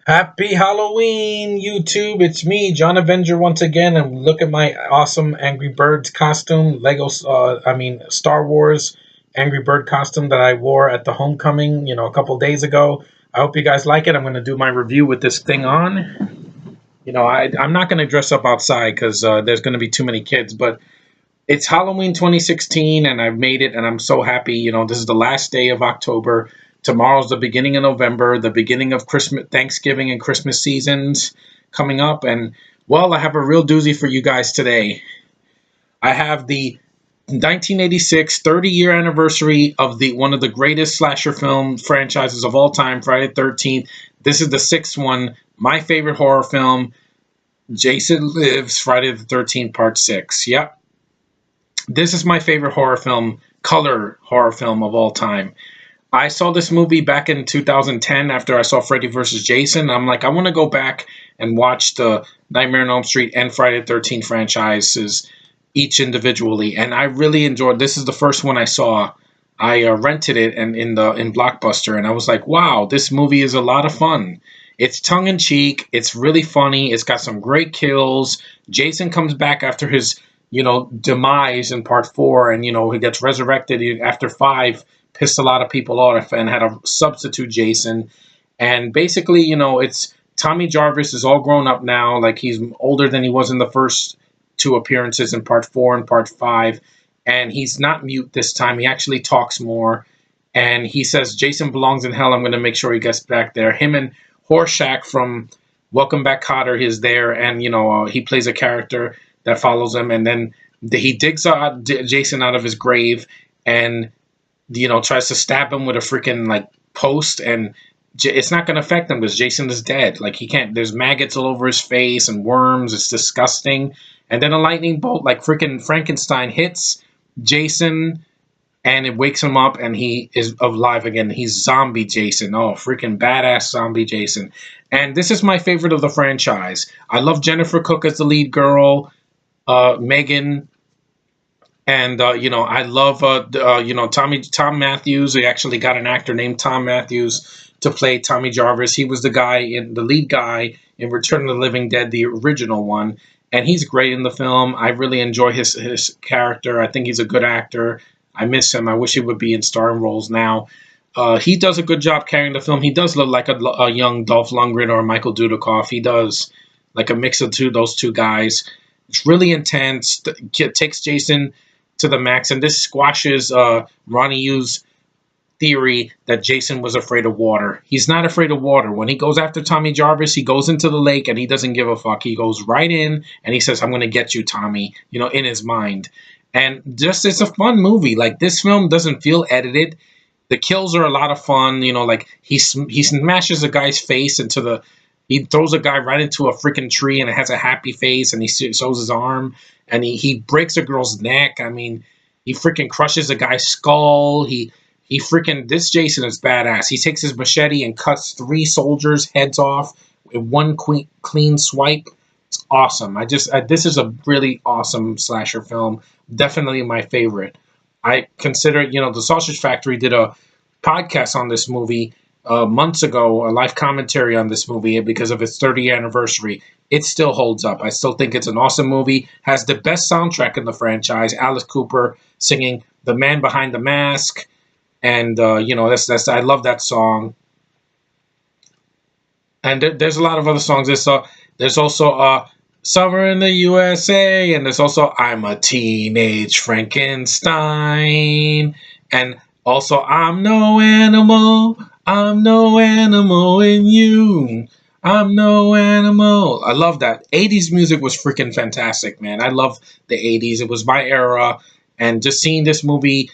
Happy Halloween, YouTube. It's me, John Avenger, once again. And look at my awesome Angry Birds costume. Star Wars Angry Bird costume that I wore at the homecoming, a couple days ago. I hope you guys like it. I'm going to do my review with this thing on. I'm not going to dress up outside because there's going to be too many kids, but it's Halloween 2016, and I've made it, and I'm so happy. This is the last day of October. Tomorrow's the beginning of November, the beginning of Christmas, Thanksgiving, and Christmas seasons coming up. And, well, I have a real doozy for you guys today. I have the 1986 30-year anniversary of the one of the greatest slasher film franchises of all time, Friday the 13th. This is the sixth one, my favorite horror film, Jason Lives, Friday the 13th, Part 6. Yep. This is my favorite horror film, color horror film of all time. I saw this movie back in 2010 after I saw Freddy vs. Jason. I'm like, I want to go back and watch the Nightmare on Elm Street and Friday the 13th franchises each individually, and I really enjoyed. This is the first one I saw. I rented it and in Blockbuster, and I was like, wow, this movie is a lot of fun. It's tongue in cheek. It's really funny. It's got some great kills. Jason comes back after his demise in part 4, and he gets resurrected after 5. Pissed a lot of people off and had a substitute Jason. And basically, it's Tommy Jarvis is all grown up now. Like, he's older than he was in the first 2 appearances in part 4 and part 5. And he's not mute this time. He actually talks more. And he says, Jason belongs in hell. I'm going to make sure he gets back there. Him and Horshack from Welcome Back, Kotter is there. And, he plays a character that follows him. And then he digs out Jason out of his grave and tries to stab him with a freaking post, and it's not going to affect him because Jason is dead. Like, he can't. There's maggots all over his face and worms. It's disgusting. And then a lightning bolt, like freaking Frankenstein, hits Jason, and it wakes him up, and he is alive again. He's zombie Jason. Oh, freaking badass zombie Jason. And this is my favorite of the franchise. I love Jennifer Cook as the lead girl. Megan. And, I love, Tom Matthews. They actually got an actor named Tom Matthews to play Tommy Jarvis. He was the lead guy in Return of the Living Dead, the original one. And he's great in the film. I really enjoy his character. I think he's a good actor. I miss him. I wish he would be in starring roles now. He does a good job carrying the film. He does look like a young Dolph Lundgren or Michael Dudikoff. He does like a mix of those two guys. It's really intense. It takes Jason to the max, and this squashes Ronnie Yu's theory that Jason was afraid of water. He's not afraid of water. When he goes after Tommy Jarvis, he goes into the lake and he doesn't give a fuck. He goes right in and he says, I'm going to get you, Tommy, in his mind. And just, it's a fun movie. Like, this film doesn't feel edited. The kills are a lot of fun. Like, he smashes a guy's face he throws a guy right into a freaking tree, and it has a happy face, and he shows his arm, and he breaks a girl's neck. I mean, he freaking crushes a guy's skull. This Jason is badass. He takes his machete and cuts 3 soldiers' heads off in one clean swipe. It's awesome. This is a really awesome slasher film. Definitely my favorite. I consider, the Sausage Factory did a podcast on this movie months ago, a live commentary on this movie because of its 30th anniversary. It still holds up. I still think it's an awesome movie. Has the best soundtrack in the franchise. Alice Cooper singing "The Man Behind the Mask," and that's I love that song. And there's a lot of other songs. There's also "Summer in the USA," and there's also "I'm a Teenage Frankenstein," and also "I'm no animal. I'm no animal in you. I'm no animal." I love that. 80s music was freaking fantastic, man. I love the 80s. It was my era. And just seeing this movie,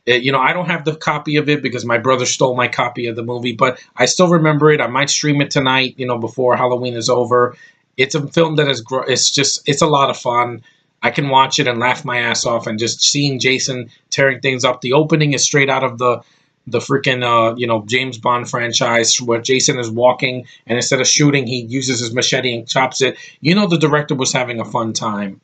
I don't have the copy of it because my brother stole my copy of the movie, but I still remember it. I might stream it tonight, before Halloween is over. It's a film that it's a lot of fun. I can watch it and laugh my ass off, and just seeing Jason tearing things up. The opening is straight out of the freaking James Bond franchise, where Jason is walking, and instead of shooting, he uses his machete and chops it. The director was having a fun time.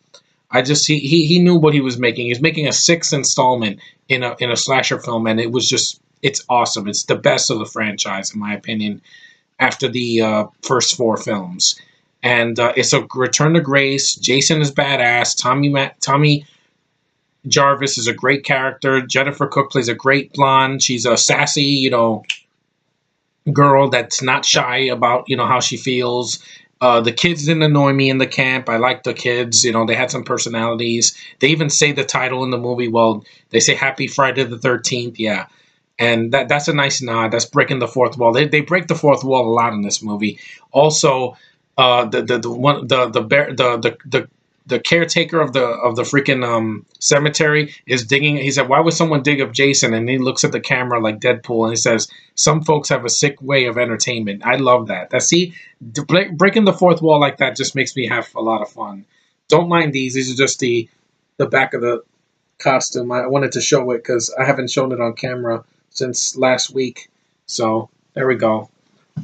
He knew what he was making. He was making a 6th installment in a slasher film, and it's awesome. It's the best of the franchise, in my opinion. after the first four films. And it's a return to grace. Jason is badass. Tommy Jarvis is a great character. Jennifer Cook plays a great blonde. She's a sassy, girl that's not shy about how she feels. The kids didn't annoy me in the camp. I like the kids. They had some personalities. They even say the title in the movie. Well, they say Happy Friday the 13th. Yeah, and that's a nice nod. That's breaking the fourth wall. They break the fourth wall a lot in this movie. Also, the caretaker of the freaking cemetery is digging. He said, "Why would someone dig up Jason?" And he looks at the camera like Deadpool, and he says, "Some folks have a sick way of entertainment." I love that. Breaking the fourth wall like that just makes me have a lot of fun. Don't mind these. These are just the back of the costume. I wanted to show it because I haven't shown it on camera since last week. So there we go.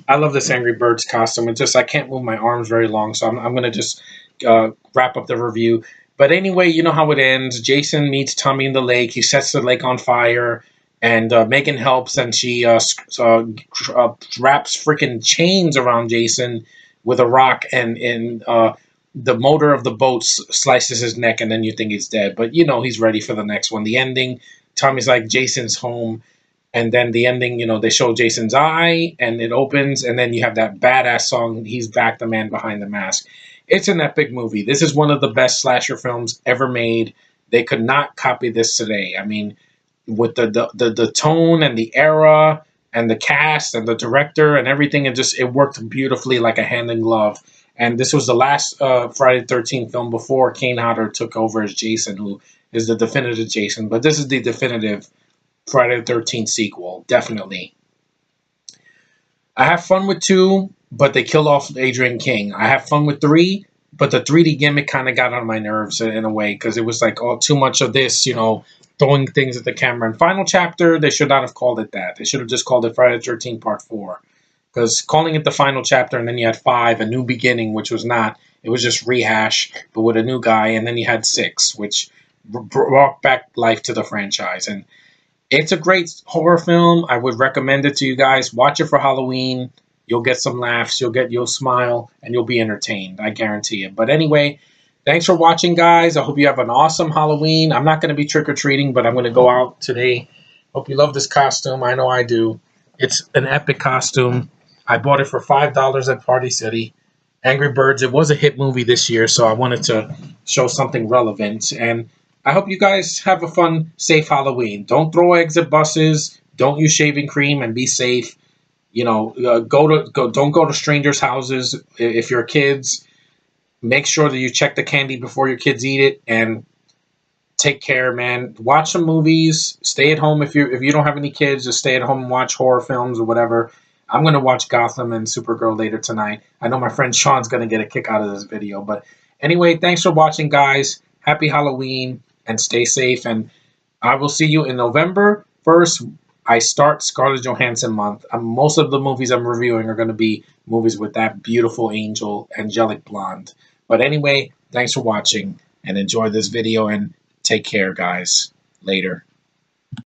I love this Angry Birds costume. It's just I can't move my arms very long, so I'm gonna just wrap up the review. But anyway, you know how it ends. Jason meets Tommy in the lake. He sets the lake on fire, and Megan helps, and she wraps freaking chains around Jason with a rock, and the motor of the boat slices his neck, and then you think he's dead. But he's ready for the next one. The ending, Tommy's like, Jason's home. And then the ending, they show Jason's eye and it opens, and then you have that badass song, He's Back, the Man Behind the Mask. It's an epic movie. This is one of the best slasher films ever made. They could not copy this today. I mean, with the tone and the era and the cast and the director and everything, it worked beautifully like a hand in glove. And this was the last Friday the 13th film before Kane Hodder took over as Jason, who is the definitive Jason. But this is the definitive Friday the 13th sequel, definitely. I have fun with 2, but they killed off Adrian King. I have fun with 3, but the 3D gimmick kind of got on my nerves in a way because it was like, too much of this, throwing things at the camera. And Final Chapter, they should not have called it that. They should have just called it Friday the 13th Part 4. Because calling it the Final Chapter, and then you had 5, A New Beginning, which was not. It was just rehash, but with a new guy. And then you had 6, which brought back life to the franchise. And it's a great horror film. I would recommend it to you guys. Watch it for Halloween. You'll get some laughs. You'll smile, and you'll be entertained. I guarantee it. But anyway, thanks for watching, guys. I hope you have an awesome Halloween. I'm not going to be trick-or-treating, but I'm going to go out today. Hope you love this costume. I know I do. It's an epic costume. I bought it for $5 at Party City. Angry Birds, it was a hit movie this year, so I wanted to show something relevant. And I hope you guys have a fun, safe Halloween. Don't throw eggs at buses. Don't use shaving cream, and be safe. Don't go to strangers' houses if you're kids. Make sure that you check the candy before your kids eat it, and take care, man. Watch some movies. Stay at home if you don't have any kids. Just stay at home and watch horror films or whatever. I'm gonna watch Gotham and Supergirl later tonight. I know my friend Sean's gonna get a kick out of this video. But anyway, thanks for watching, guys. Happy Halloween. And stay safe, and I will see you in November 1st. I start Scarlett Johansson month. Most of the movies I'm reviewing are going to be movies with that beautiful angelic blonde. But anyway, thanks for watching, and enjoy this video, and take care, guys. Later.